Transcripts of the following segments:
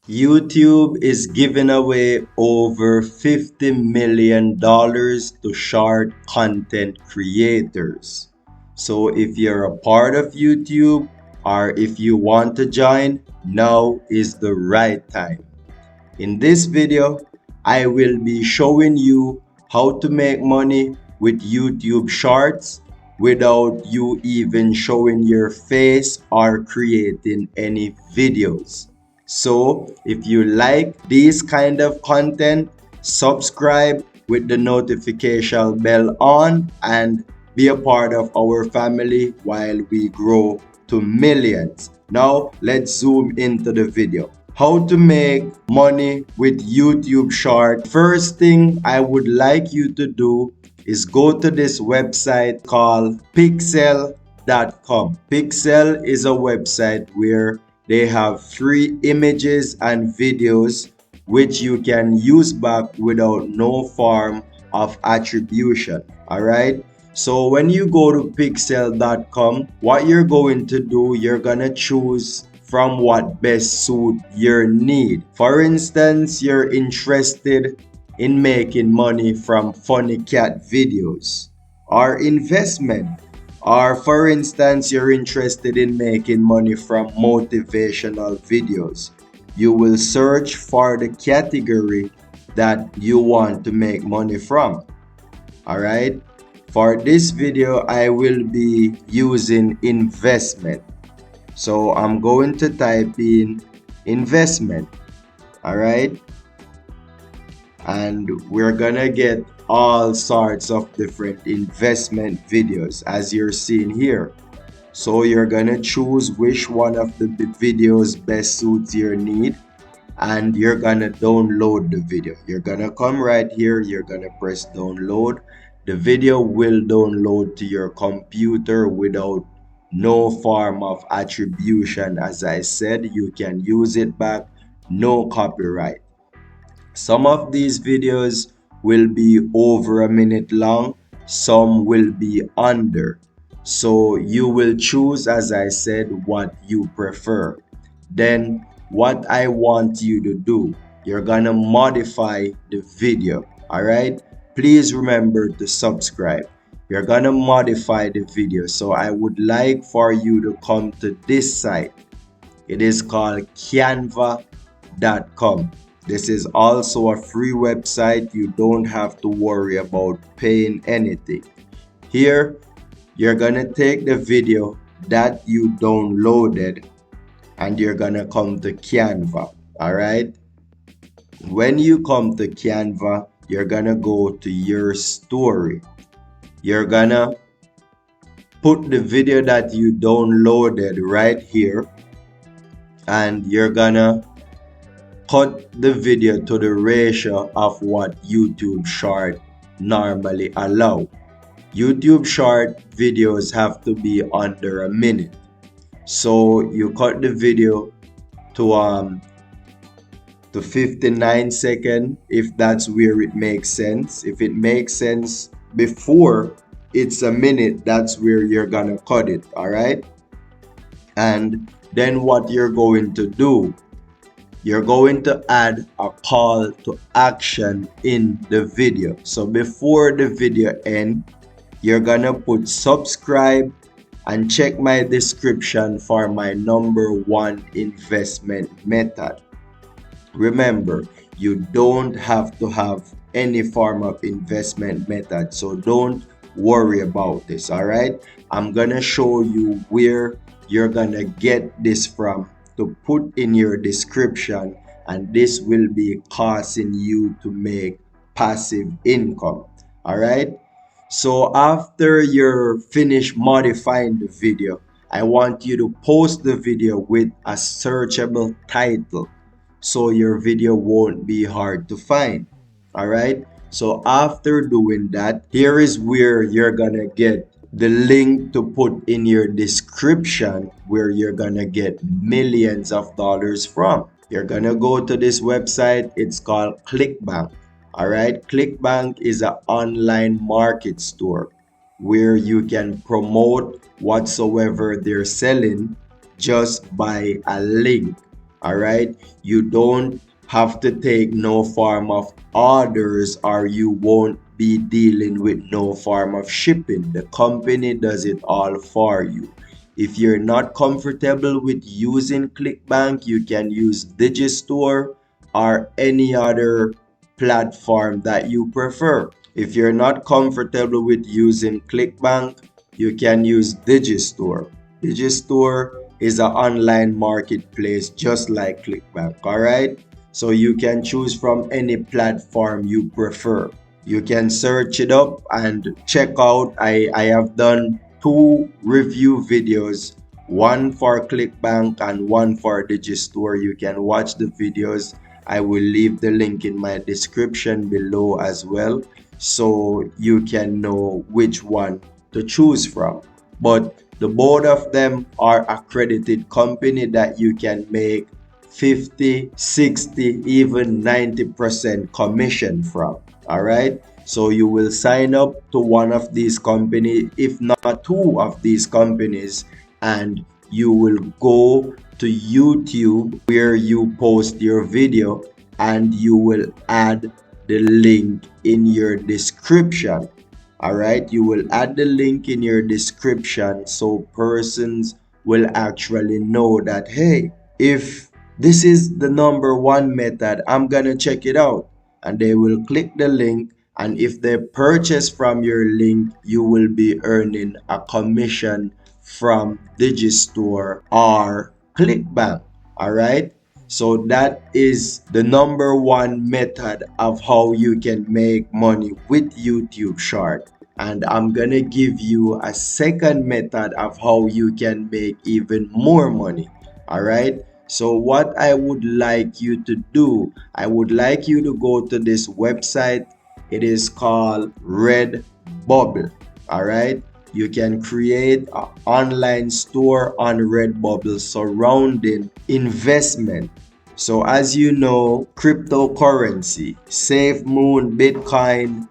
YouTube is giving away over $50 million to short content creators. So if you're a part of YouTube or if you want to join, now is the right time. In this video, I will be showing you how to make money with YouTube Shorts without you even showing your face or creating any videos. So if you like this kind of content, subscribe with the notification bell on and be a part of our family while we grow to millions. Now let's zoom into the video. How to make money with YouTube Short. First thing I would like you to do is go to this website called pixel.com. Pixel is a website where they have free images and videos which you can use back without no form of attribution. All right. So when you go to pixel.com, what you're going to do, you're going to choose from what best suit your need. For instance, you're interested in making money from funny cat videos or investment, or for instance, you're interested in making money from motivational videos. You will search for the category that you want to make money from. All right. For this video, I will be using investment. So I'm going to type in investment. All right. And we're gonna get all sorts of different investment videos as you're seeing here. So you're gonna choose which one of the videos best suits your need and you're gonna download the video. You're gonna come right here, you're gonna press download. The video will download to your computer without no form of attribution. As I said, you can use it back, no copyright. Some of these videos will be over a minute long, some will be under. So you will choose, as I said, what you prefer. Then what I want you to do, you're gonna modify the video. All right, please remember to subscribe. You're gonna modify the video. So I would like for you to come to this site. It is called canva.com. This is also a free website. You don't have to worry about paying anything. Here, you're gonna take the video that you downloaded and you're gonna come to Canva. All right. When you come to Canva, you're gonna go to your story. You're gonna put the video that you downloaded right here and you're gonna cut the video to the ratio of what YouTube Short normally allow. YouTube Short videos have to be under a minute. So you cut the video to 59 seconds if that's where it makes sense. If it makes sense before it's a minute, that's where you're gonna cut it. All right. And then what you're going to do, you're going to add a call to action in the video. So before the video ends, you're gonna put subscribe and check my description for my #1 investment method. Remember, you don't have to have any form of investment method, so don't worry about this. All right, I'm gonna show you where you're gonna get this from to put in your description, and this will be causing you to make passive income. All right, so after you're finished modifying the video, I want you to post the video with a searchable title so your video won't be hard to find. All right, so after doing that, here is where you're gonna get the link to put in your description where you're gonna get millions of dollars from. You're gonna go to this website. It's called ClickBank. All right, ClickBank is an online market store where you can promote whatsoever they're selling just by a link. All right. You don't have to take no form of orders, or you won't be dealing with no form of shipping. The company does it all for you. If you're not comfortable with using ClickBank, you can use Digistore or any other platform that you prefer. If you're not comfortable with using ClickBank, you can use Digistore. Digistore is an online marketplace just like ClickBank, all right? So you can choose from any platform you prefer. You can search it up and check out. I have done two review videos, one for ClickBank and one for Digistore. You can watch the videos. I will leave the link in my description below as well, so you can know which one to choose from. But the both of them are accredited company that you can make 50, 60, even 90% commission from. All right. So you will sign up to one of these companies, if not two of these companies, and you will go to YouTube where you post your video, and you will add the link in your description. All right, you will add the link in your description so persons will actually know that, hey, if this is the number one method, I'm gonna check it out. And they will click the link, and if they purchase from your link, you will be earning a commission from Digistore or ClickBank. All right, so that is the number one method of how you can make money with YouTube Short. And I'm gonna give you a second method of how you can make even more money. All right. So what I would like you to do, I would like you to go to this website. It is called Redbubble. All right. You can create an online store on Redbubble surrounding investment. So as you know, cryptocurrency, SafeMoon, Bitcoin,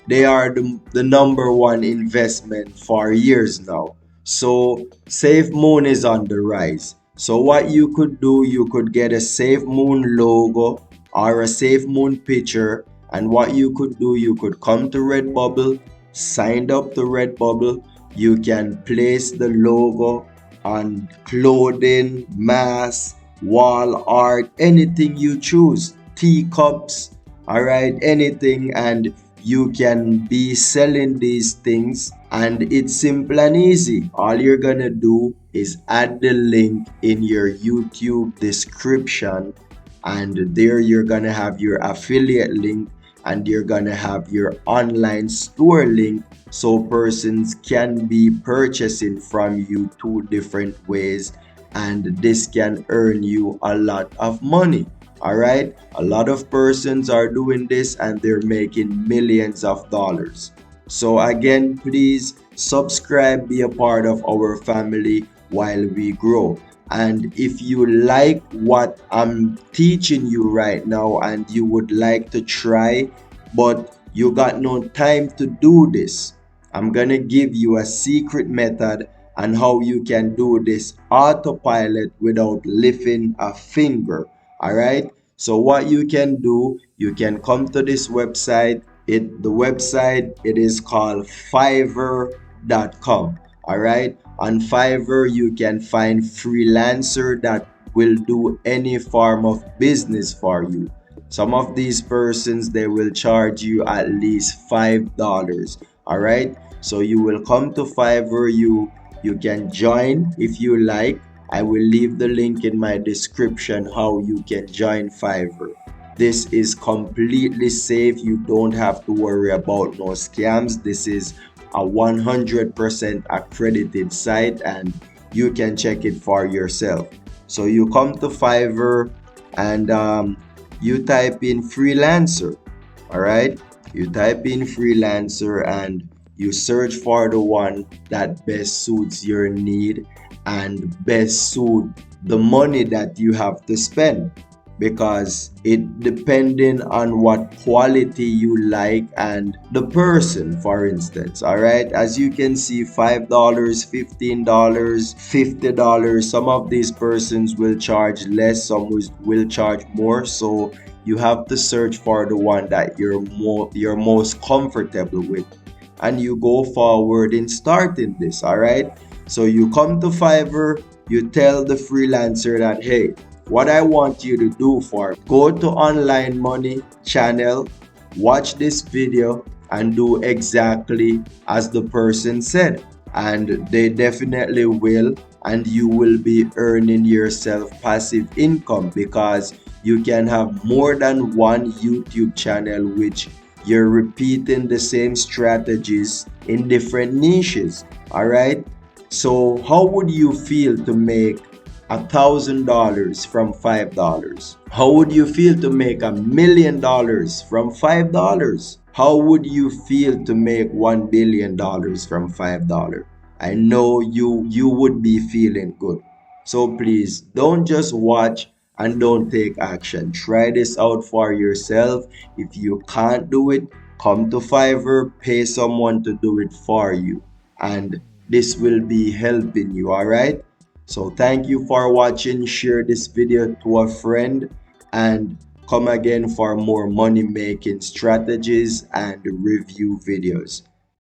they are the number one investment for years now. So SafeMoon is on the rise. So what you could do, you could get a SafeMoon logo or a SafeMoon picture. And what you could do, you could come to Redbubble, sign up to Redbubble. You can place the logo on clothing, masks, wall art, anything you choose, teacups, all right, anything, and you can be selling these things. And it's simple and easy. All you're gonna do is add the link in your YouTube description, and there you're gonna have your affiliate link, and you're gonna have your online store link, so persons can be purchasing from you two different ways, and this can earn you a lot of money. All right, a lot of persons are doing this and they're making millions of dollars. So again, please subscribe, be a part of our family while we grow. And if you like what I'm teaching you right now and you would like to try, but you got no time to do this, I'm gonna give you a secret method on how you can do this autopilot without lifting a finger. All right. So what you can do, you can come to this website. The website, it is called Fiverr.com. All right. On Fiverr, you can find freelancer that will do any form of business for you. Some of these persons, they will charge you at least $5. All right. So you will come to Fiverr. You can join if you like. I will leave the link in my description how you can join Fiverr. This is completely safe. You don't have to worry about no scams. This is a 100% accredited site, and you can check it for yourself. So you come to Fiverr, and you type in freelancer. All right. You type in freelancer and you search for the one that best suits your need and best suit the money that you have to spend. because it depending on what quality you like and the person, for instance. All right, as you can see, $5, $15, $50. Some of these persons will charge less, some will charge more. So you have to search for the one that you're most comfortable with, and you go forward in starting this. All right, so you come to Fiverr, you tell the freelancer that, hey, what I want you to do, for go to Online Money channel, watch this video, and do exactly as the person said, and they definitely will, and you will be earning yourself passive income, because you can have more than one YouTube channel which you're repeating the same strategies in different niches. All right, so how would you feel to make $1,000 from $5? How would you feel to make $1 million from $5? How would you feel to make $1 billion from $5? I know you would be feeling good. So please don't just watch and don't take action. Try this out for yourself. If you can't do it, come to Fiverr, pay someone to do it for you, and this will be helping you. All right, so thank you for watching. Share this video to a friend, and come again for more money making strategies and review videos.